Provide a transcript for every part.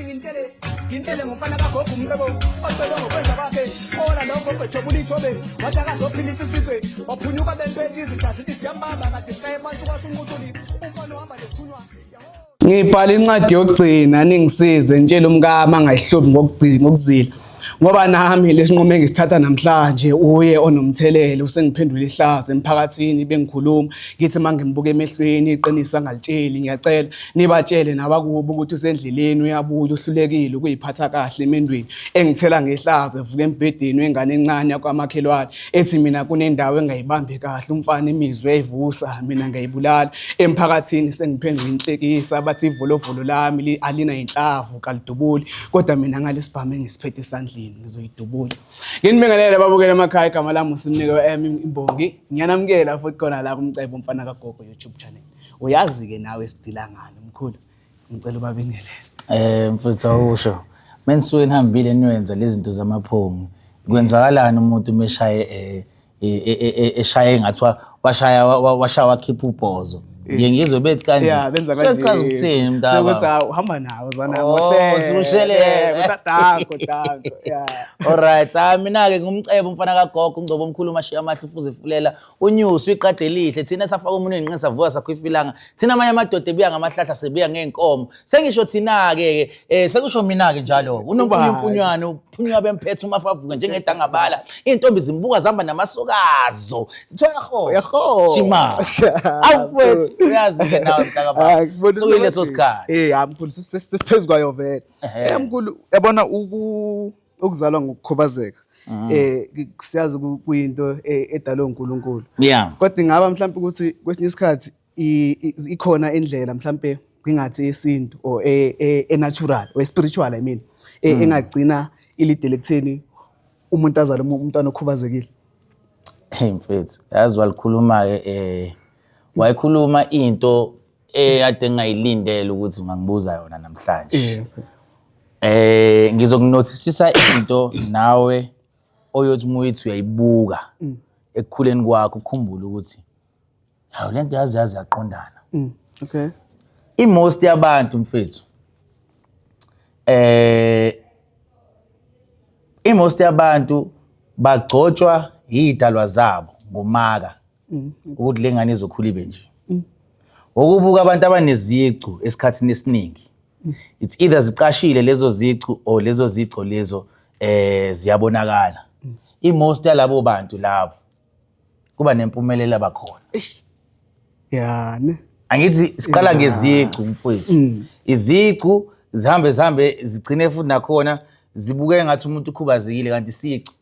ngintshele ngomfana kagogo umcebo ocebe ngokwenza kwakhe ola lokho kwejobula ithobe wathi akazophilisa isizwe waphunyuka bempethe izitha zithi siyambamba kade sayebantu kwasumuthuli umfana ohamba nesithunywa ngibhala incwadi yokugcina ningisize ngitshela umkama angayihlobi ngokuzila ngoba nami lesinqumo engisithatha namhlanje uye onomthelelo usengiphendula ihlazo emphakathini bengikhuluma ngithi mangimbuka emehlweni iqinisa ngalitsheli ngiyacela nibatshele nabakubo ukuthi usendleleni uyabuya uhlulekile ukuyiphatha kahle emendweni engithela ngehlazo evuka embedeni wengane encane yakwamakhelwane ethi mina kunendawo engayibambi kahle umfana imizwe eyivusa mina ngayibulala emphakathini sengiphendula inhlekisa bathi ivolovolo lami alina inhlavu kalidubuli kodwa mina ngalesibhamu engisiphethe esandleni ngizoyidubula nginibingelele babukele emakhaya igama lami uSimnike Imbongi ngiyanamukela futhi khona la kumcebo umfana kagogo YouTube channel uyazi ke nawe sidila ngani mkhulu ngicela ubabingelele mfuthu awusho menisuke nihambile niwenza lezi zinto zamaphongo kwenzakalani umuntu umeshaye eshaye ngathiwa washaya wakhipha ubhozo ngiyengizwe bethi kanje benza kanje sichaza ukuthini mntaba sokuthi uhamba nawo zana ngohle simushelele danko alright mina ke ngumcebo umfana kagogo ungcobo omkhulu umashiya amahle ufuze fulela unyusi iqade lihle thina safaka umuntu enqinqa savuka sakhwifilanga thina amanye amadoda ebuya ngamahlahla sebuya ngeenkomo sengisho thina ke sekusho mina ke njalo unompunyamphunywana uphunywa bemphethe umafavuka njengedangabala intombi zimbuka zihamba namasokazo yaho shima awufethu uyazi ke nawe mntaka soyileso sikhathi mkhulu sesiphezulu kwayo vele mkhulu yabona ukuzalwa ngokukhubazeka siyazi kuyinto edalwe uNkulunkulu kodwa ngaba mhlawumbe ukuthi kwesinye isikhathi ikhona indlela mhlawumbe ngingathi yesintu or natural or spiritual I mean engagcina ilidele ekutheni umuntu azale umntwana okhubazekile. Mfethu yazi walikhuluma ke wayikhuluma into ade ngayilindele ukuthi ungangibuza yona namhlanje ngizokunothisisa into nawe oyothi muyithi uyayibuka ekukhuleni kwakho ukukhumbula ukuthi hawu lento yazi yaqondana okay most yabantu mfethu most yabantu bagcotshwa yidalwa zabo ngomaka ukuthi lengane izokhula ibe nje ukubuka abantu abanezicu esikhathini esiningi it's either zicashile lezo zicu or lezo zico lezo ziyabonakala most yalabo bantu labo kuba nempumelelo abakhona ne angithi siqala ngezicu mfowethu izicu zihambe zigcine futhi nakhona zibuke ngathi umuntu ukhubazekile kanti isicu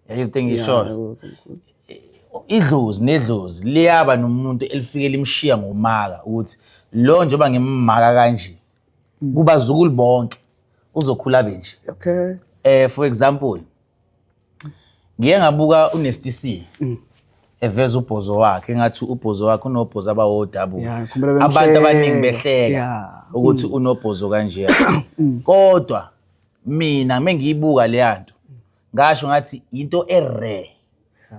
yayizithe ngisho idlozi nedlozi liyaba nomuntu elifike limshiya ngomaka ukuthi lo njengoba ngimmaka kanje kubazukulu bonke uzokhula benje okay for example ngiye ngabuka uNesty C eveza ubhozo wakhe ngathi ubhozo wakhe unobhozo abawodabu abantu abaningi behleka ukuthi unobhozo kanje kodwa mina mengiyibuka le yanto ngasho ngathi into rare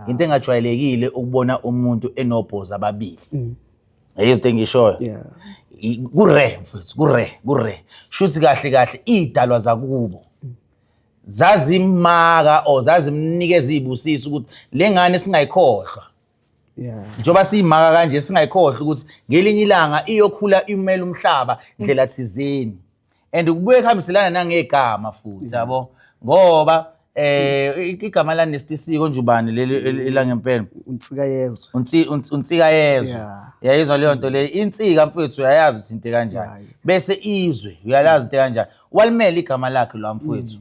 into engajwayelekile ukubona umuntu enobhozo ababili yayizithe ngishoyo kurare mfethu kurare shuthi kahle idalwa zakubo zazimaka o zazimnikeza izibusiso ukuthi lengane singayikhohlwa njoba siyimaka kanje singayikhohlwa ukuthi ngelinye ilanga iyokhula imela umhlaba indlela thizeni and kubuye kuhambiselana nangegama futhi yabo ngoba igama la Nesty C konjubani leli elangempela unsika yezwe yayizwa leyo nto le insika mfethu uyayazi ukuthi into kanjani bese izwe uyalazi into kanjani walimela igama lakhe lo mfethu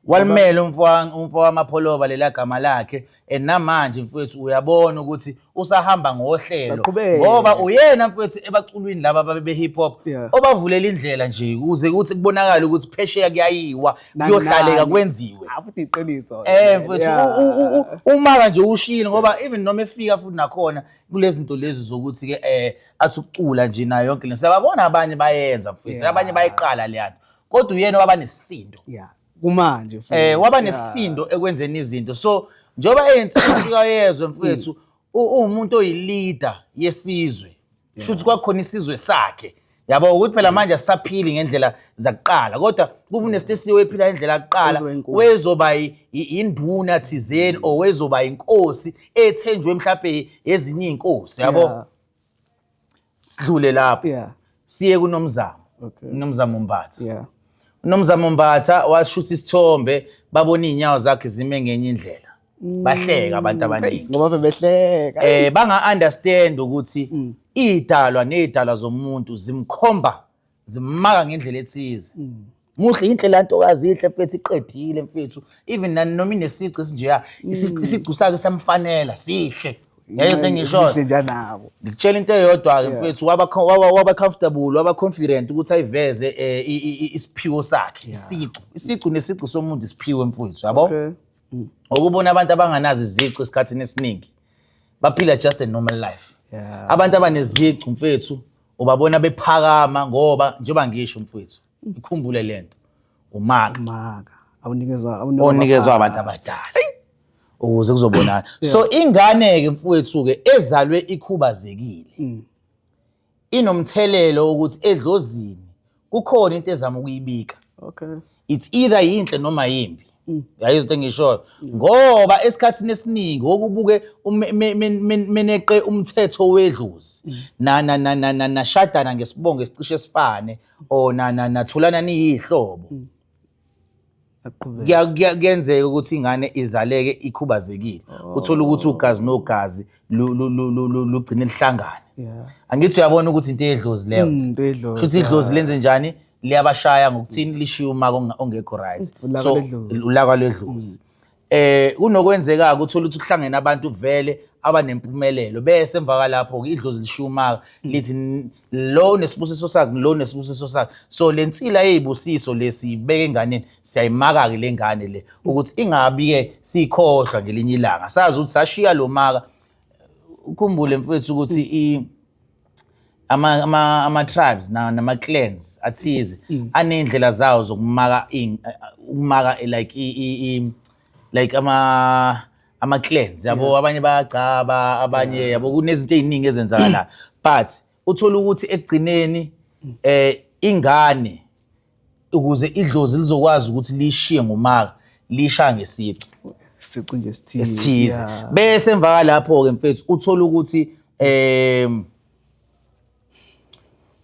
walimela umfo wamapholoba lela gama lakhe namanje mfethu uyabona ukuthi usahamba ngohlelo ngoba uyena mfethu ebaculwini laba babe hip hop obavulela indlela nje ukuze ukuthi kubonakala ukuthi phesheya kuyayiwa kuyohlaleka kwenziwe futhi iqiniso mfethu umaka nje ushile ngoba even noma efika futhi nakhona kulezi zinto lezi zokuthi ke athi ukucula nje nayo yonke le siyabona abanye bayenza mfethu abanye bayiqala le yanto kodwa uyena wabanesisindo kumanje waba nesisindo ekwenzeni izinto so njoba eyensika yezwe mfethu umuntu oyileader yesizwe shuthi kwakhona isizwe sakhe yabo ukuthi phela manje asisaphili ngendlela zakuqala kodwa kuba uNSTC wephila ngendlela yakuqala wezoba induna thizeni or wezoba inkosi ethenjwe mhlawumbe ezinye inkosi yabo sidlule lapho siye kuNomzamo uNomzamo Mbatha uNomzamo Mbatha washutha isithombe babona inyawo zakhe zime ngenye indlela bahleka abantu abaningi ngoba behleka banga understand ukuthi idalwa nedalwa zomuntu zimkhomba zimmaka ngendlela ethize muhle indlela ntokazi ihle mfethu iqedile mfethu even noma inesici sinjeya isicu sakhe samfanela sihle yayonto engisho sihle njanabo ngikutshela into eyodwa ke mfethu waba comfortable waba confident ukuthi ayiveze isiphiwo sakhe isicu nesicu somuntu isiphiwo mfethu yabo ukubona abantu abanganazi izicu esikhathini esiningi baphila just a normal life abantu abanezicu mfethu ubabona bephakama ngoba njengoba ngisho mfethu ikhumbule lento umaka awunikezwa abantu abadala ukuze kuzobonana so ingane ke mfowethu ke ezalwe ikhubazekile inomthelelo ukuthi edlozini kukhona into ezama ukuyibika it's either yinhle noma yimbi yayizo ngisho ngoba esikhathini esiningi okubuke meneqe umthetho wedlozi na shadana ngesibongo esicishe sifane o nathulana niyihlobo kuyenzeka ukuthi ingane izaleke ikhubazekile uthola ukuthi ugazi nogazi lugcine lihlangana angithi uyabona ukuthi into edlozi leyo shuthi idlozi lenze njani liyabashaya ngokuthini lishiya umaka ongekho right so ulaka ledlozi kunokwenzeka ukuthola ukuthi kuhlangene abantu vele abanempumelelo bese emva kalapho idlozi lishiya umaka lithi lo nesibusiso sakhe lo nesibusiso sakhe so lensila ezibusiso lesibeke enganeni siyayimaka ke lengane le ukuthi ingabi ke sikhohlwa ngelinye ilanga sazi ukuthi sashiya lo maka ukhumbule mfethu ukuthi ama tribes nama clans athize anendlela zawo zokumaka ukumaka like ama clans yabo abanye bayagcaba abanye yabo kunezinto eziningi ezenzakala but uthola ukuthi ekugcineni ingane ukuze idlozi lizokwazi ukuthi lishiye ngomaka lisha ngesiqu nje esithize bese emva lapho ke mfethu uthola ukuthi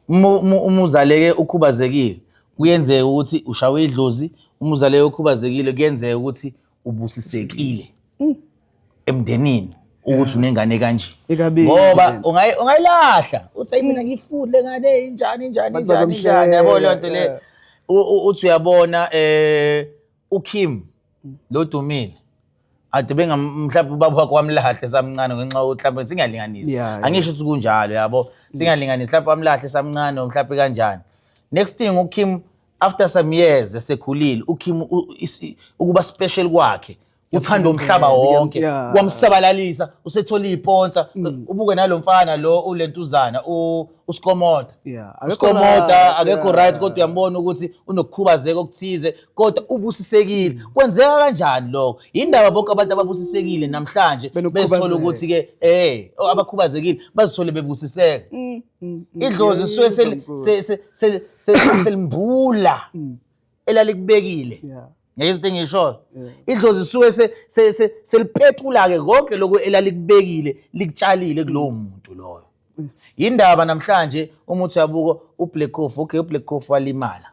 umuzaleke ukhubazekile kuyenzeka ukuthi ushawe idlozi umuzaleke ukhubazekile kuyenzeka ukuthi ubusisekile emndenini ukuthi unengane kanje ngoba ungayilahla uthi mina ngifudle ngane injani yabo le nto le uthi uyabona uKim lo Dumile ade mhlawumbe ubaba wakhe wamlahle samncane ngenxa mhlawumbe singalinganisa angisho ukuthi kunjalo yabo singalinganisa mhlawumbe wamlahle samncane mhlawumbe kanjani next thing uKim after some years esekhulile uKim ukuba special kwakhe uthanda umhlaba wonke kwamsabalalisa usethola iponsa ubuke nalomfana lo ulentuzana uSkomota uSkomota akekho right kodwa uyambona ukuthi unokukhubazeka okuthize kodwa ubusisekile kwenzeka kanjani lokho indaba bonke abantu ababusisekile namhlanje besithola ukuthi ke abakhubazekile bazithole bebusiseka idlozi suke selimbula elalikubekile ngeke ngisho idlozi suke seliphetula ke konke lokho elalikubekile likutshalile kulowo muntu loyo indaba namhlanje umuthi yabuko uBlack Coffee uBlack Coffee walimala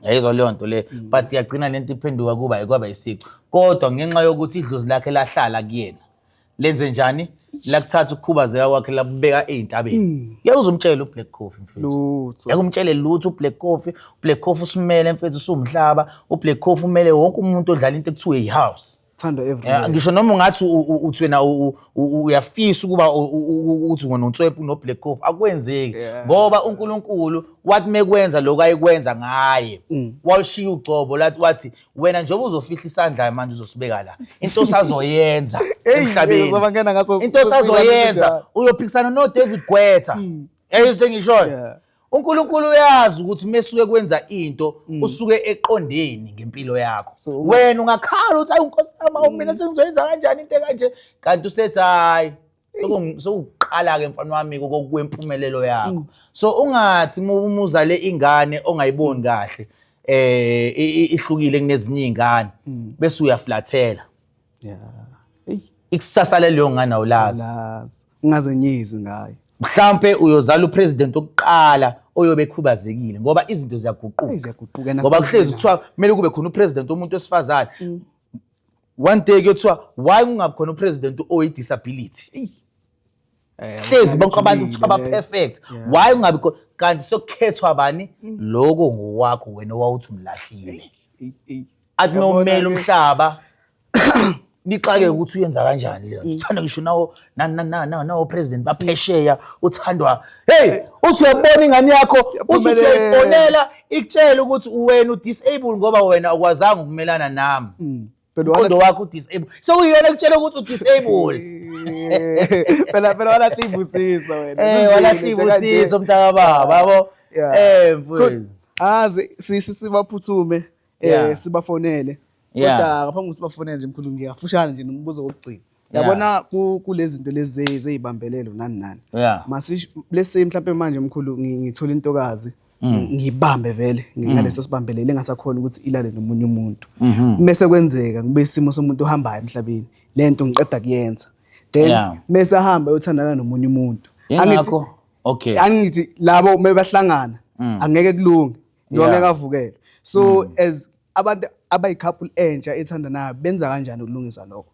yayizwa leyo nto le but iyagcina lento iphenduka kwaba isici kodwa ngenxa yokuthi idlozi lakhe lahlala kuyena lenze njani lakuthatha ukukhubazeka kwakhe labeka ezintabeni yakuzomtshela uBlack Coffee mfethu yakumtshela lutho uBlack Coffee usimele mfethu usumhlaba uBlack Coffee umele wonke umuntu odlala into ekuthiwa ihouse thanda everywhere ngisho noma ungathi uthi wena uyafisa ukuba uthi wena uNtswephu noBlack Coffee akwenzeki ngoba uNkulunkulu wathi mekwenza lokho ayikwenza ngaye walishiya uGcobo wathi wena njengoba uzofihla isandla manje uzosibeka la into sazoyenza emhlabeni into sazoyenza uyophikisana noDavid Gwetha eyizwe ngisho uNkulunkulu uyazi ukuthi mesuke kwenza into usuke eqondeni ngempilo yakho wena ungakhala uthi ayi uNkosi yami mina sengizoyenza kanjani into kanje kanti usethi hayi sokuqala ke mfana wami kokwempumelelo yakho. So ungathi umuzale ingane ongayiboni kahle ihlukile kunezinye izingane bese uyaflathela. Yeah. Ikusasa lelo ngane awulazi. Ungaze nyizwe ngayo. Mhlambe uyozala upresident oqala oyobe ekhubazekile ngoba izinto ziyaguquka. Ngoba kuhlezi kuthiwa kumele kube khona upresident omuntu wesifazane. One day kuthiwa why kungabi khona upresident oyi disability. Hlezi bonke abantu kuthiwa perfect. Why kungabi kanti sokukhethwa bani lokho ngowakho wena owawuthi umlahlile. Akunomela umhlaba. Niqake ukuthi uyenza kanjani le. Uthanda ngisho nawo president baphesheya uthandwa. Hey, uthi uyabona ingane yakho uthi uyibonela ikutshela ukuthi uwena udisable ngoba wena akwazanga ukumelana nami. Umqondo wakho udisable. So uyona ekutshela ukuthi udisable. Phela walahla ibusiso wena. Walahla ibusiso mntaka baba yabo. Mfowethu. Sibaphuthume sibafonele. Kodwa ngaphambi kokuthi sibafonele nje mkhulu nje afushane nje nombuzo wokugcina. Yabona kulezi zinto lezi ezibambelelo nani. Masish lesi mhlawumbe manje mkhulu ngithola intokazi ngibambe vele ngaleso sibambelele engasakhona ukuthi ilale nomunye umuntu. Bese kwenzeka ngibe isimo somuntu ohambayo emhlabeni. Lento ngiqeda kuyenza. Then mase ahamba uyothandana nomunye umuntu. Angikho okay. Angithi labo mebahlangana angeke kulunge. Ngeke avukele. So as abantu abayi-couple entsha ethandanayo benza kanjani ukulungisa lokho?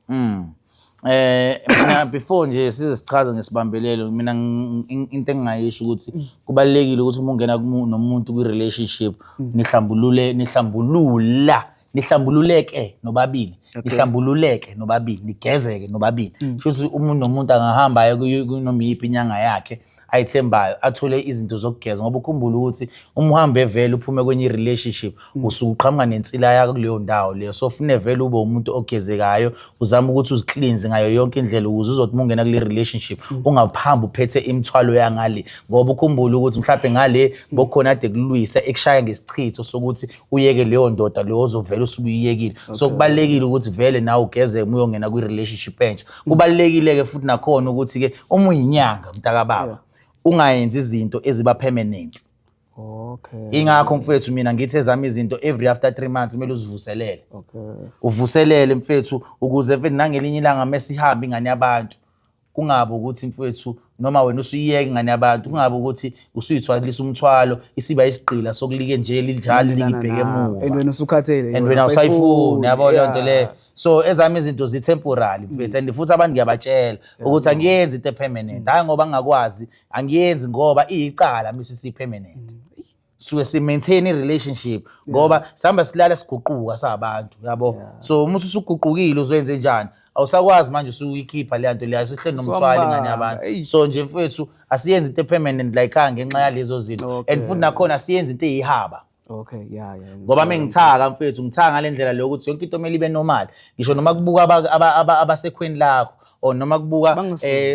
Mina before nje size sichaza ngesibambelelo mina into engingayisho ukuthi kubalekile ukuthi uma ungena nomuntu kwi-relationship nihlambululeke nobabili. Nihlambululeke nobabili, nigezeke nobabili. Shuthi umuntu nomuntu angahamba kunoma yiphi inyanga yakhe ayithembayo athole izinto zokugeza ngoba ukhumbula ukuthi uma uhambe vele uphume kwenye relationship usuqhamuka nensila yakho kuleyo ndawo leyo so ufune vele ube umuntu ogezekayo uzama ukuthi uzicleanse ngayo yonke indlela ukuze uzothi ungena kule relationship ungaphamba uphethe imithwalo yangale ngoba ukhumbula ukuthi mhlawumbe ngale bokhona ade kulwisa ekushaya ngesichitho sokuthi uyeke leyo ndoda leyo ozovela usubuyiyekile so kubalekile ukuthi vele nawe ugezeke uma uyongena kwi relationship entsha kubalekile ke futhi nakhona ukuthi ke uma uyinyanga mntaka baba ungayenzi izinto eziba permanent. Okay. Ingakho mfethu mina ngithi ezami izinto every after 3 months kumele uzivuselele. Uvuselele mfethu ukuze mfethu nangelinye ilanga mesihambe ingane yabantu. Kungabe ukuthi mfethu noma wena usuyiyeke ingane yabantu kungabe ukuthi usuyithwalisa umthwalo isiba isigqila sokulike nje linjalo likibheke emuva. And wena usukhathele. And wena usayifuna yabo lonto le. So ezami izinto zi-temporary mfethu and futhi abantu ngiyabatshela ukuthi angiyenzi into permanent hayi ngoba ngingakwazi angiyenzi ngoba iyicala mase permanent suke si maintain relationship ngoba sihamba silala siguquka sabantu yabo so uma usuguqukile uzoyenze njani awusakwazi manje usuyikhipha le nto leyo sihleli nomthwalo ngane yabantu so nje mfethu asiyenzi into permanent like ngenxa yalezo zinto and futhi nakhona asiyenzi into eyihaba. Okay, yeah. Ngoba mengithaka mfethu ngithaka ngalendlela lo ukuthi yonke into kumele ibe normal. Ngisho noma kubuka abasekhweni lakho or noma kubuka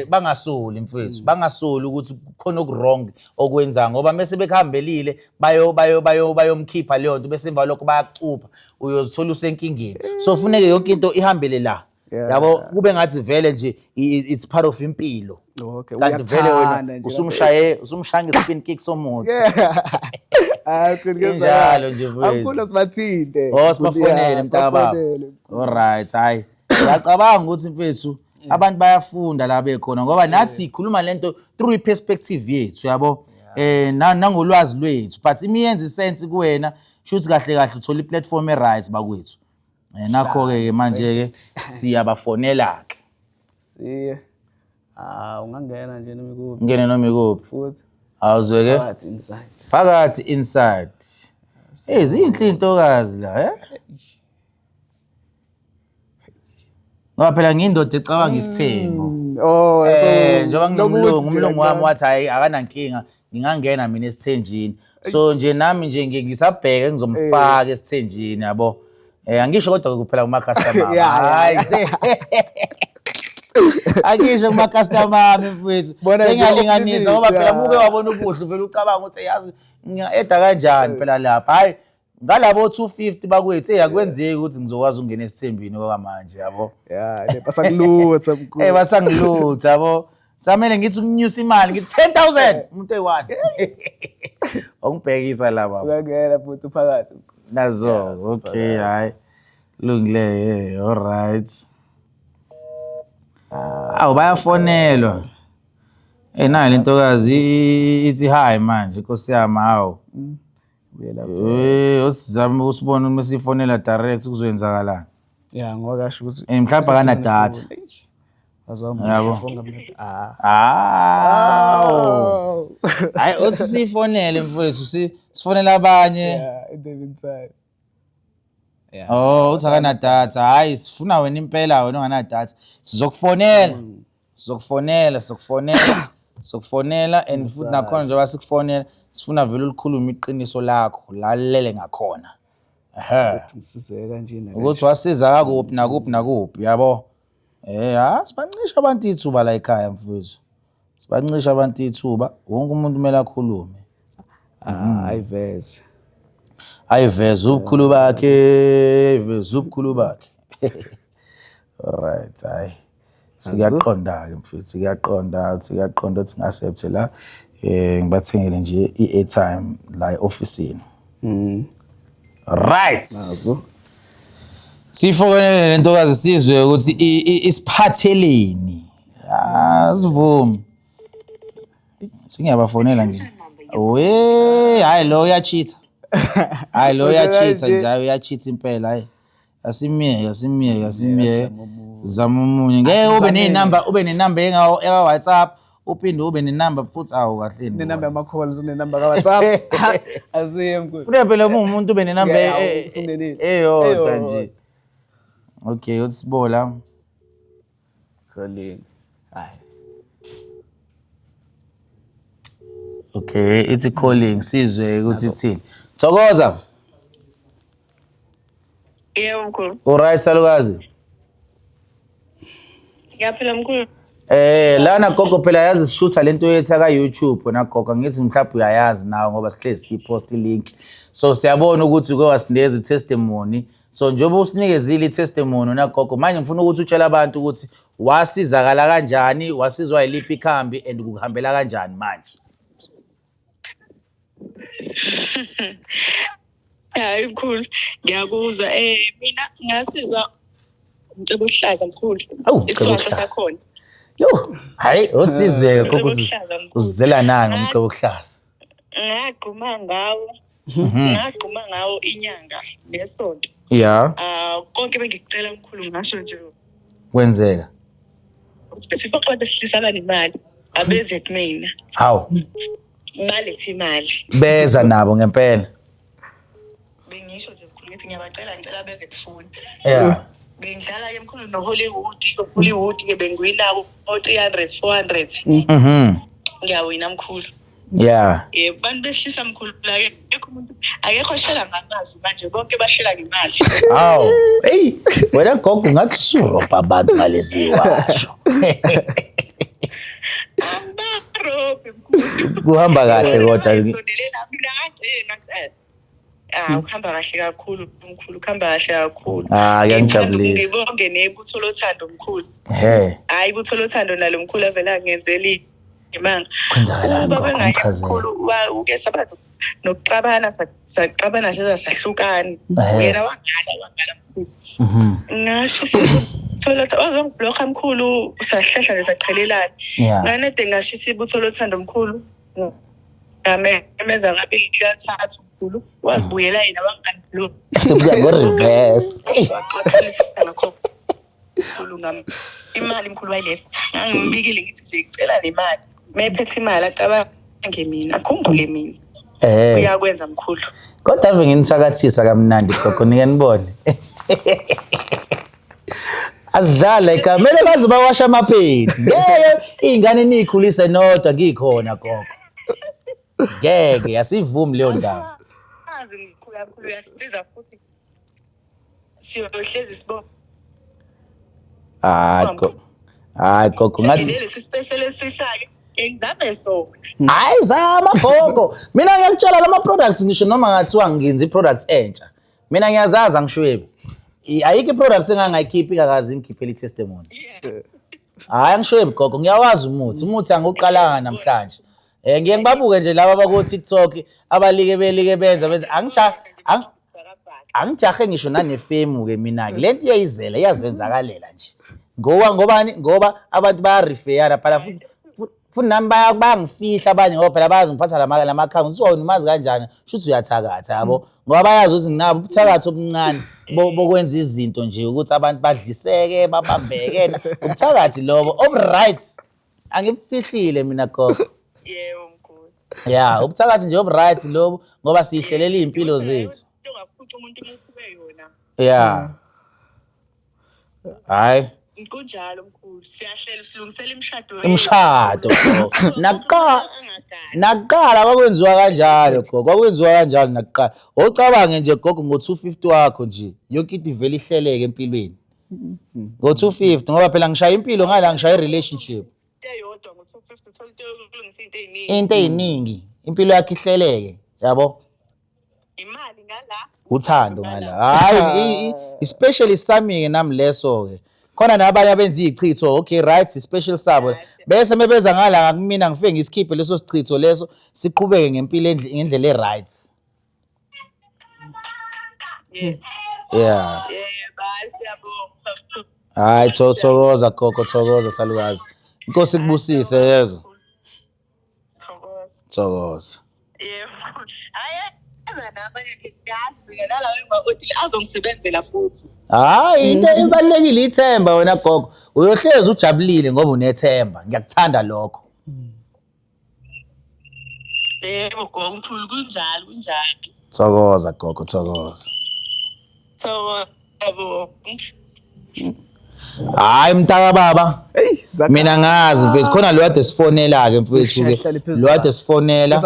bangasoli mfethu. Bangasoli ukuthi kukhona okwrong okwenza ngoba mase bekhambelile bayomkhipha leyo nto bese emva lokho bayacupha uyozithola usenkingeni. So kufuneka yonke into ihambele la. Yabo kube ngathi vele nje it's part of impilo. Okay, kanti vele wena usumshaya ngesipin kick somuthi. Njalo nje mfethu. Akukho sibathinte. Sibafonele mntaka baba. Alright, hayi. Ngiyacabanga ukuthi mfethu abantu bayafunda la bekhona ngoba nathi sikhuluma lento through perspective yethu yabo. Nangolwazi lwethu but imiyenza isense kuwena shuthi kahle kahle uthola iplatform eright bakwethu. Nakho ke manje ke siyabafonela ke. Siye. Ungangena nje noma ikuphi. Ngene noma ikuphi. Futhi awuzweke phakathi inside zinhle intokazi la ngoba phela ngiyindoda ecabanga isithembu so njengoba ngumlungu wami wathi hayi akanankinga ngingangena mina esithenjini so nje nami nje ngisabheke ngizomfaka esithenjini yabo angisho kodwa kuphela kuma customer hayi Akisho kuma customer mfethu sengalinganisa ngoba phela muke wabona ubuhle vele ucabanga ukuthi yazi ngiya-eda kanjani phela lapha hayi ngalabo 250 bakwethu akwenzeki ukuthi ngizokwazi ukungena esithembini okwamanje yabo basakulutha mkhulu basangilutha yabo samele ngithi ukunyusa imali ngithi 10,000 umuntu eyi-1 ongibhekisa la baba Uyangena futhi uphakathi. nazo okay hayi lungile alright bayafonelwa nayo lentokazi ithi hi manje Nkosi yami hawo osizama usibona uma sifonela direct kuzoyenzakalana Yeah, ngoba kasho ukuthi mhlawumbe akanadatha yabo. Hayi othi sifonele mfowethu sifonela abanye In the meantime. uthi akanadatha hayi sifuna wena impela wena onganadatha sokufonela and futhi nakhona njengoba sikufonela sifuna vele ulikhuluma iqiniso lakho lalele ngakhona Ngisize kanjena. ukuthi wasiza kakuphi nakuphi yabo sibancisha abantu ithuba la ekhaya mfowethu sibancisha abantu ithuba wonke umuntu kumele akhulume ayiveze ubukhulu bakhe alright hayi siyaqonda-ke mfowethu siyaqonda ukuthi ngasephe la ngibathengele nje i-airtime la e-ofisini right sifonele lentokazi sizwe ukuthi isiphatheleni asivumi singiyabafonela nje hayi lo uyachitha nje uyachitha impela hayi asimiyeke zama omunye ngeke ube nenamba eka WhatsApp uphinde ube nenamba futhi kahle Nenamba yama calls unenamba ka WhatsApp. Aziye mkhulu. Funa phela umuntu ube nenamba eyodwa nje okay utsibola calling hayi okay ithi calling sizwe ukuthi ithini Thokoza yebo mkhulu alright salukazi ngiyaphila mkhulu lana gogo phela yazi sishutha lento yethu ka YouTube wena gogo ngithi mhlawumbe uyayazi nawe ngoba sihlezi sipost link so siyabona ukuthi uke wasindeza i-testimony so njengoba usinikezile i-testimony na gogo manje ngifuna ukuthi utshela abantu ukuthi wasizakala kanjani wasizwa yiliphi ikhambi and kuhambela kanjani manje hayi mkhulu ngiyakuzwa mina ngasizwa umcebo ohlaza mkhulu isizwe sakhona yo hayi osizwe gogo uzela nani umcebo ohlaza ngagquma ngawo inyanga nesonto konke bengikucela mkhulu ngasho nje kwenzeka sifaqwa besihlisana nemali abeze kumina hawu balethe imali beza nabo ngempela bengisho nje mkhulu ngithi ngicela beze kufuna bengidlala ke mkhulu Hollywood ke bengiwinako 300 400 ngiyawina mkhulu bantu behlisa mkhulu la ekho umuntu akekho shela ngamazwi manje bonke bashela ngemali hawu wena gogo ngathi usurobha abantu ngalezi washo kuhamba kahle kodwa ukuhamba kahle kakhulu mkhulu kuhamba kahle kakhulu ngiyangijabulisa ngibonge nebutho lothando mkhulu hayi ibutho lothando nalo mkhulu avela ngenzeli imanga kwenzakalani mkhulu uke saba nokuxabana saqabana sahlukana yena wangala mkhulu ngasho sithola wazongibloka mkhulu sahlehla nje saqhelelana nganede ngasho ibutho lothando mkhulu ngameza ngabe kathathu mkhulu wazibuyela yena wangani sebuya ngo-reverse mkhulu imali mkhulu wayiletha ngimbikile ngithi nje ngicela nemali mephethe imali acabange mina akhumbule mina uyakwenza mkhulu kodwa ave nginisakathisa kamnandi gogo nike nibone asidlala ikamele baze bawasha amaphedi iy'ngane niyikhulise nodwa ngikhona gogo ngeke asivumi leyo ndaba azi mkhulu uyasisiza futhi siyohlezi sibona hayi gogo ngathi lesi special esishaya ngizame sona hayi zama gogo mina ngiyakutshela lama products ngisho noma ngathiwa ngenza i-products entsha mina ngiyazazi angishwebi ayikho i-products engangayikhiphi kakazi ngikhiphela i-testimony Hayi angisho gogo ngiyawazi umuthi angiqalanga namhlanje. Ngiye ngibabuke nje laba bako TikTok abalike benza angijahe ngisho nanefemu ke mina ke lento iyayizela iyazenzakalela nje. Ngoba abantu bayarefera phela futhi nami bayangifihla abanye ngoba phela bayazi ngiphatha lama account so umazi kanjani shuthi uyathakatha yabo ngoba bayazi ukuthi nginabo ubuthakatha obuncane bokwenza izinto nje ukuthi abantu badliseke babambeke ubuthakathi lobo obright angibufihlile mina gogo yebo mkhulu yeah ubuthakathi nje obright lobo ngoba sihlelela impilo zethu ungaphuca umuntu umkhube yona yeah hayi kunjalo mkhulu siyahlela silungisela imshado naqala kwakwenziwa kanjalo gogo kwakwenziwa kanjalo naqala ocabange nje gogo ngo250 wakho nje yonke into ivela ihleleke empilweni ngo250 ngoba phela ngishaya impilo ngala ngishaya relationship eyodwa ngo250 thola ukulungisa into eziningi impilo yakhe ihleleke yabo imali ngala uthando ngala hayi especially sami ke nami leso ke khona nabanye abenza izichitho okay right special sabo bese mebeza ngala ngakumina ngifike ngisikhiphe leso sichitho leso siqhubeke ngempilo ngendlela eright yeah siyabonga hayi thokoza gogo thokoza salukazi inkosi kubusise yezo thokoza yebo hayi nabanye ngiyazi la weMaotile azongisebenzela futhi hayi into ebalekile ithemba wena gogo uyohlezi ujabulile ngoba unethemba ngiyakuthanda lokho yebo gogo mkhulu kunjalo thokoza gogo thokoza yebo hayi mntaka baba mina ngazi mfethu khona lo kade sifonela ke mfethu ke lo kade sifonela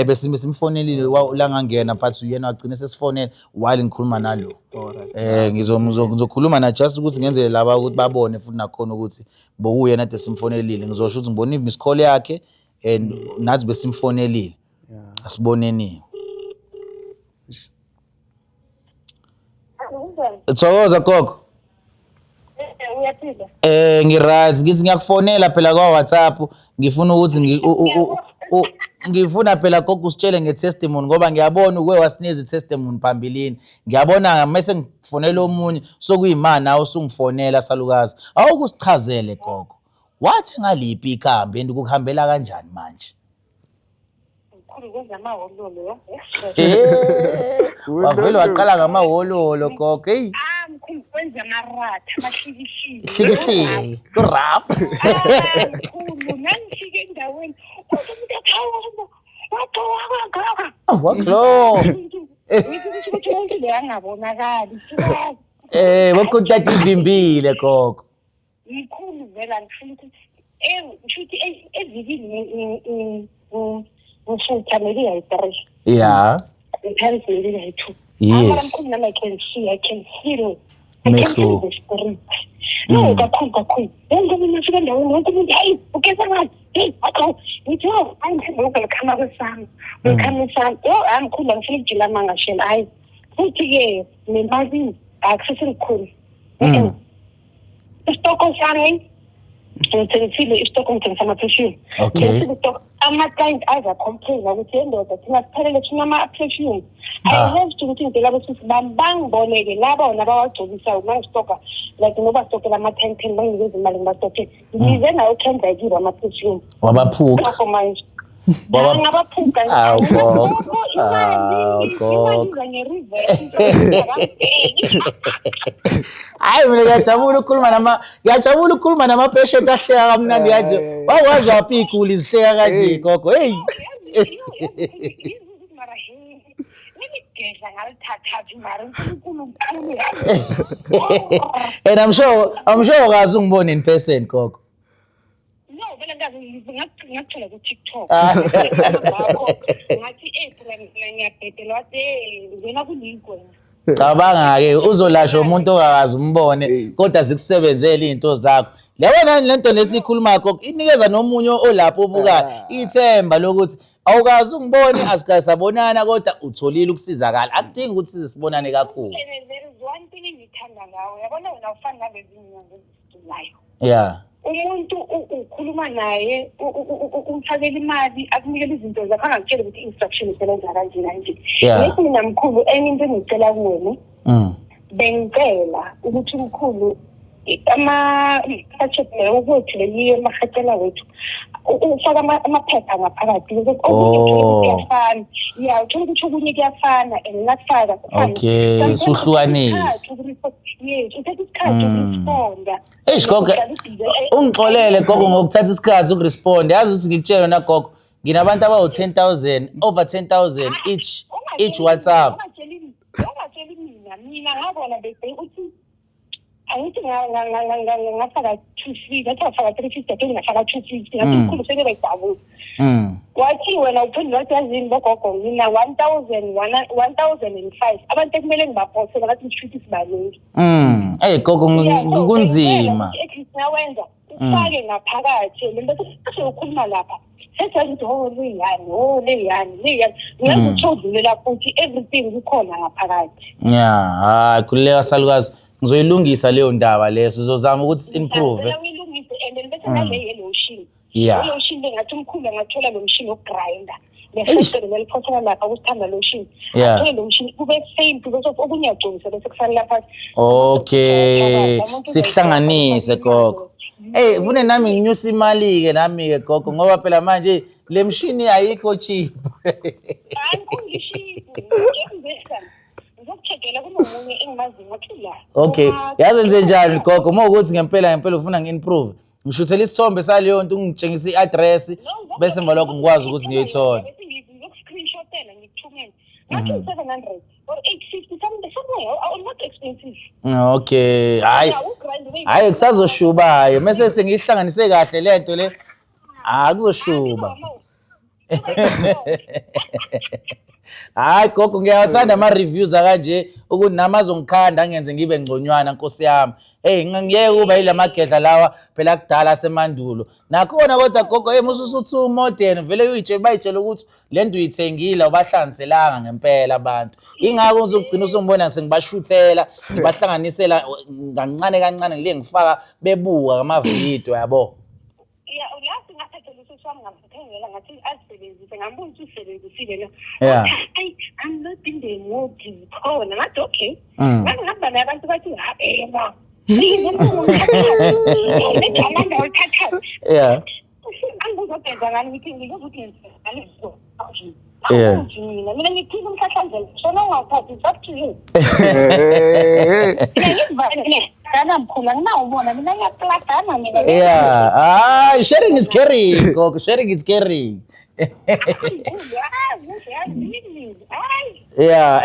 bese simfonelile la ngangena phathi uyena wagcina sesifonela while ngikhuluma nalo ngizokhuluma na just ukuthi ngenzele laba ukuthi babone futhi nakhona ukuthi bokuyena kade simfonelile ngizosho ukuthi ngibona imiss call yakhe and nathi besimfonelile asiboneni thokoza gogo ngiright ngithi ngiyakufonela phela kwa WhatsApp ngifuna ukuthi ngifuna phela gogo usitshele ngetestimony ngoba ngiyabona uke wasinikeza itestimony phambilini ngiyabona mase ngifonela omunye sokuyimani nawe usungifonela salukazi awukusichazele gogo wathi ngaliphi ikhambi andikuhambela kanjani manje wavele waqala ngamaholo gogo hey kwenza amaratha amahlikihliki kurap nangifike endaweni umuntu akhawula waklo ukuthi le angabonakali wakuntata ivimbile gogo mkhulu vela ngifuna ukuthi evikini ngifuthamele yayi-3 yeah ngithandele yayi-2 yes I can feel mehlo no kakhulu yonke mina ngifika endaweni wonke umuntu hayi ugeza ngathi hey akho ngithi welcome kwesami amkhulu ngifuna ukujila mangashela hayi futhi-ke nemali akusesengikhulu isitoko sami ngithengisile isitoko ngithengisa ama-perfume ama-client aza-complaina ukuthi yendoda thina siphelele thina ama-perfume I have to ukuthi into labo sithi bangiboneke laba wona bawagcobisayo mangistoka like ngoba stokela ama-10 banginikeza imali ngibastokhe ngize nayo kenza kibo ama-perfume wabaphuka manje hayi mina ngiyajabula ukukhuluma nama-patient ahleka kamnandi kanje wakwazi waphi iguli zihleka kanje gogo hey and I'm sure ukazi ungibone in person gogo vele ngiyakuthola ku-TikTok ngathi ngiyabhedelwa ngena kuligwe cabanga-ke uzolashwa umuntu ongakazi umbone kodwa zikusebenzele iy'nto zakho yabona lento lesiyikhuluma gogo inikeza nomunye olapho obukayo ithemba lokuthi awukazi ungibone asikaze sabonana kodwa utholile ukusizakala akudingi ukuthi size sibonane kakhulu there is one thing engiyithanda ngawe yabona wena ufani nalezi nyanga ezidlulayo yeah umuntu ukhuluma naye umfakela imali akunikele izinto zakho angakutshela ukuthi instruction isebenza kanjena nje ngithi mina mkhulu enye into engicela kuwena bengicela ukuthi mkhulu budget leyo ukuthi leyiyo emahacela wethu ufaka amaphepha ngaphakathi ukuthi kuyafana uthola ukuthi okunye kuyafana and nakufaka okay suhlukanise yes uthatha isikhathi ukuresponda gogo ungixolele gogo ngokuthatha isikhathi ukuresponda yazi ukuthi ngikutshela na gogo nginabantu abawu 10,000 over 10,000 each WhatsApp ungatsheli mina ngabona bese uthi ayithi ngafaka 250 ngafaka 350 ke ngafaka 250 ngathi sele bayidabula wathi wena uphendula wathi yazini bogogo mina 1005 abantu ekumele ngibaphosela ngathi ngishuthi sibaningi gogo kunzima nawenza ufake ngaphakathi bese ukhuluma lapha sethi leyani ngiyakuthodulela futhi everything kukhona ngaphakathi kuleka salukazi ngizoyilungisa leyo ndaba leyo sizozama ukuthi improve uyilungise and bese nale yellow shin yellow shin ngathi umkhulu angathola lo machine wokugrinder lesector neliphothela lapha kusithanda lo shin athola lo machine kube same because of okunyagcisa bese kufanele lapha okay sihlanganise gogo vune nami nginyusa imali ke nami ke gogo ngoba phela manje le machine ayikho cheap okay yazenze njani gogo uma ukuthi ngempela ufuna ngi-improve ngishuthela isithombe saleyo nto ungitshengisa i-address bese malokho ngikwazi ukuthi ngiyithola screenshotela ngikuthumela ngathi 700 or 850 somewhere not expensive okay hayi kusazoshubayo mase sengihlanganise kahle lento le kuzoshuba hayi gogo ngiyawathanda ama-reviews akanje ukuthi nami azongikhanda angenze ngibe ngconywana nkosi yami ngiyeke kuba yila magedla lawa phela kudala asemandulo nakhona kodwa gogo mususu modern vele bayitshela ukuthi le nto uyithengile ubahlanganiselanga ngempela abantu ingako uzogcina usungibona sengibashuthela ngibahlanganisela kancane kancane ngile ngifaka bebuka ngamavidiyo yabo last ngaphethe sami ngaphethela ngathi asebenzise ngambona ukuthi usebenzisile lo I'm not in the mood khona ngathi okay ngihamba nabantu bathi ma angizophenza ngani ngithi ngizokuthi mina ngiphila umhlahlandlela sona ungawuthathi it's up to you mkhulu nginawubona mina ngiyaplatana mina sharing is caring gogo sharing is caring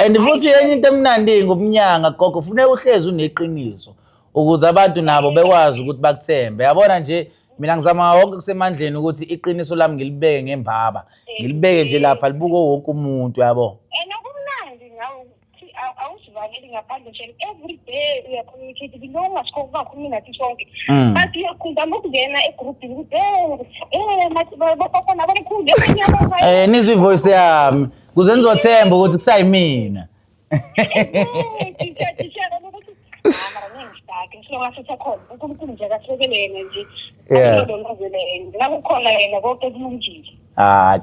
and futhi enye into emnandi ngobumnyanga gogo kufuneka uhlezi uneqiniso ukuze abantu nabo bekwazi ukuthi bakuthembe yabona nje mina ngizama wonke kusemandleni ukuthi iqiniso lami ngilibeke ngembaba ngilibeke nje lapha libuko wonke umuntu yabo nokumnandi ngawo ukuthi awusivaleli ngaphandle nje every day uyacommunicate bilonga sikhoba khuluma nathi sonke but uyakhumbula ukungena egroupini ukuthi mathi bafana abakhulu nizwe ivoice yami kuze nizothemba ukuthi kusayimina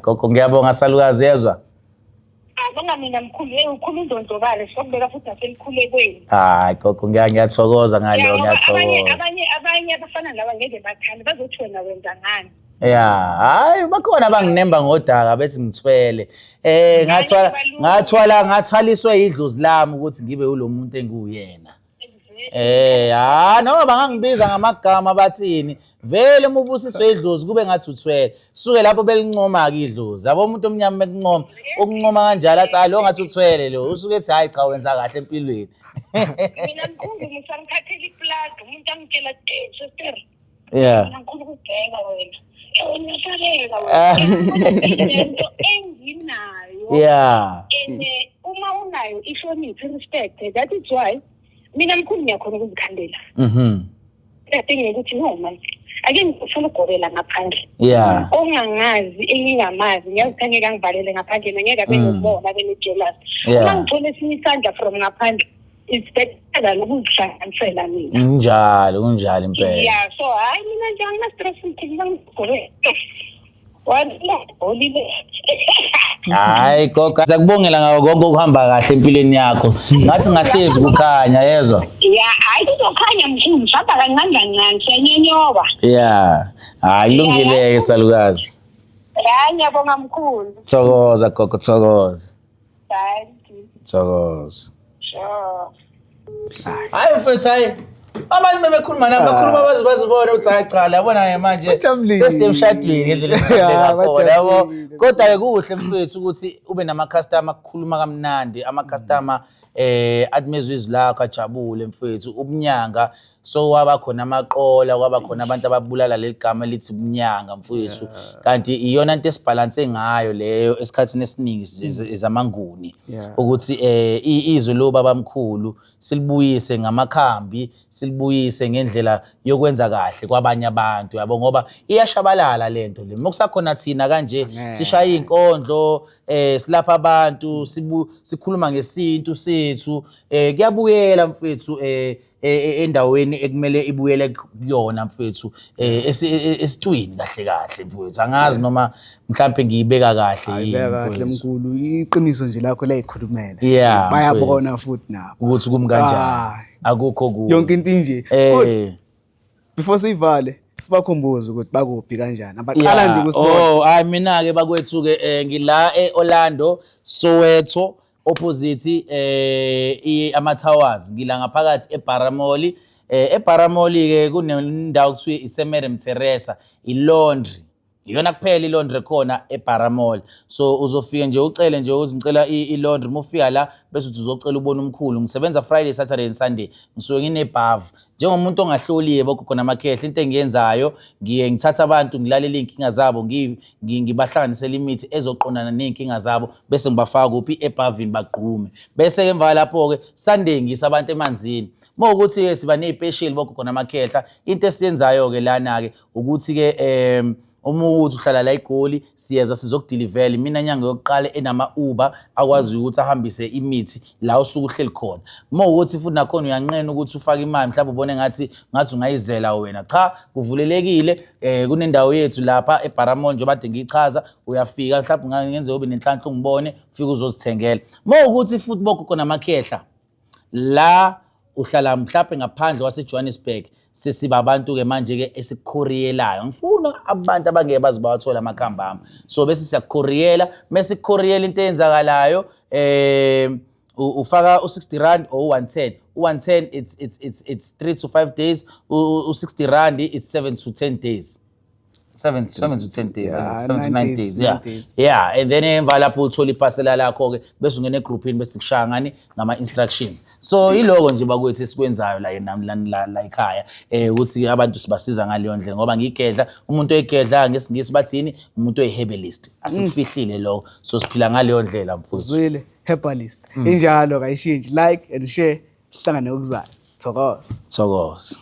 gogo ngiyabonga salukazi yezwa bonga mina mkhulu ukhulu indondobale sokubeka futhi aselikhulekweni gogo ngiyathokoza ngalo ngiyathokoza abanye abafana laba ngeke bathande bazothi wena wenza ngani hayi bakhona abanginemba ngodaka bethi ngithwele ngathwaliswe idlozi lami ukuthi ngibe ulo muntu engiyena noma bangangibiza ngamagama bathini vele uma ubusiswe idlozi kube ngathi uthwele suke lapho belincoma-ke idlozi yabo umuntu omnyama bekuncoma ukuncoma kanjalo athi lo ngathi uthwele lo usuke ethi hayi cha wenza kahle empilweni mina mkhulu ngisangikhathela iplaga umuntu amtshela sister mkhulu kubheka wena uyasalela wena into enginayo and uma unayo ihlonipho respect that is why mina mkhulu ngiyakhona ukuzikhandela yathi ukuthi no man ake ngifuna ukugobela ngaphandle ongangazi engingamazi ngiyazithangeka ngivalele ngaphandle ngeke abe ngibona abe jealous uma ngithola esinye isandla from ngaphandle it's better ukuzihlanganisela mina. Kunjalo impela. Yeah, so hayi mina nje angina-stress ngigole. Hayi gogo sakubongela ngako konke ukuhamba kahle empilweni yakho ngathi ngahlezi kukhanya yezwa hayi kuzokhanya mkhulu shada kancane kancane siyanyenyoba hayi kulungile salukazi hayi ngiyabonga mkhulu thokoza gogo thokoza sure hayi mfethu hayi abantu bebekhuluma nami bakhuluma bazibona uthi cha yabona manje sesiyemshadweni ngendlela engakho yabo kodwa ke kuhle mfethu ukuthi ube nama customer kukhuluma kamnandi ama customer admezwe izilakho ajabule mfethu ubunyanga so waba khona amaqola kwaba khona abantu ababulala leligama lithi ubunyanga mfethu kanti iyona into esibalance ngayo leyo esikhathini esiningi zamanguni ukuthi izwe lo babamkhulu silibuyise ngamakhambi silibuyise ngendlela yokwenza kahle kwabanye abantu yabo ngoba iyashabalala lento le mokusakhona thina kanje sishaya inkondlo silapha abantu sikhuluma ngesintu sethu kuyabuyela mfethu endaweni ekumele ibuyele kuyona mfethu esitwini kahle mfethu angazi noma mhlambe ngiyibeka kahle yini kahle mkhulu iqiniso nje lakho la ikhulumela bayabona futhi nabo ukuthi kumkanjani akukho ku yonke into nje before sivale sibakhumbuze ukuthi bakuphi kanjani abaqala nje ukusibona hayi mina ke bakwethu ke ngila eOrlando Soweto opposite ama-Towers ngila ngaphakathi eBaramoli eBaramoli ke kunendawo kuthiwa iSemerem Teresa ilaundry iyona kuphela ilaundry khona eBaramoli so uzofika nje ucele nje uzicela ilaundry mufika la bese uthi uzocela ubona umkhulu ngisebenza Friday Saturday and Sunday ngisuke nginebhavu njengomuntu ongahloliye bokhona amakhehla into engiyenzayo ngiye ngithatha abantu ngilalela inkinga zabo ngibahlanganisela imithi ezoqondana nenkinga zabo bese ngibafaka kuphi ebhavini bagqume bese emva lapho ke Sunday ngisa abantu emanzini mawukuthi ke siba nezipecial bokhona amakhehla into esiyenzayo ke lana ke ukuthi ke umuthi uhlala la eGoli siyeza sizokudeliver mina nyanga yokuqala enama Uber akwazi ukuthi ahambise imithi la usuku uhleli khona mawukuthi futhi nakhona uyanqena ukuthi ufake imali mhlawumbe ubone ngathi ungayizela wena cha kuvulelekile kunendawo yethu lapha eBaramoli nje bade ngichaza uyafika mhlawumbe ngenze ube nenhlanhla ungibone ufike uzozithengela mawukuthi futhi bokhona amakhehla la uhlala mhlawumbe ngaphandle waseJohannesburg sesiba abantu ke manje ke esikhoriyelayo ngifuna abantu abangeke bazibawathola amakhamba ami so bese siyakhoriyela mase sikhoriyela into eyenzakalayo ufaka u60 or 110 u110 it's 3 to 5 days u60 rand it's 7 to 10 days 7 to 10 days 7 to 9 days and then emva lapho uthola iphasela lakho ke bese ungena egroupini bese kushaya ngani ngama instructions so iloko nje bakwethu esikwenzayo la ekhaya ukuthi abantu sibasiza ngaleyo ndlela ngoba ngigedla umuntu oyigedla ngesingisi bathini umuntu oyiherbalist asikufihlile lo so siphila ngaleyo ndlela mfuthu zwile herbalist injalo kayishintshi like and share sihlangane okuzayo thokoza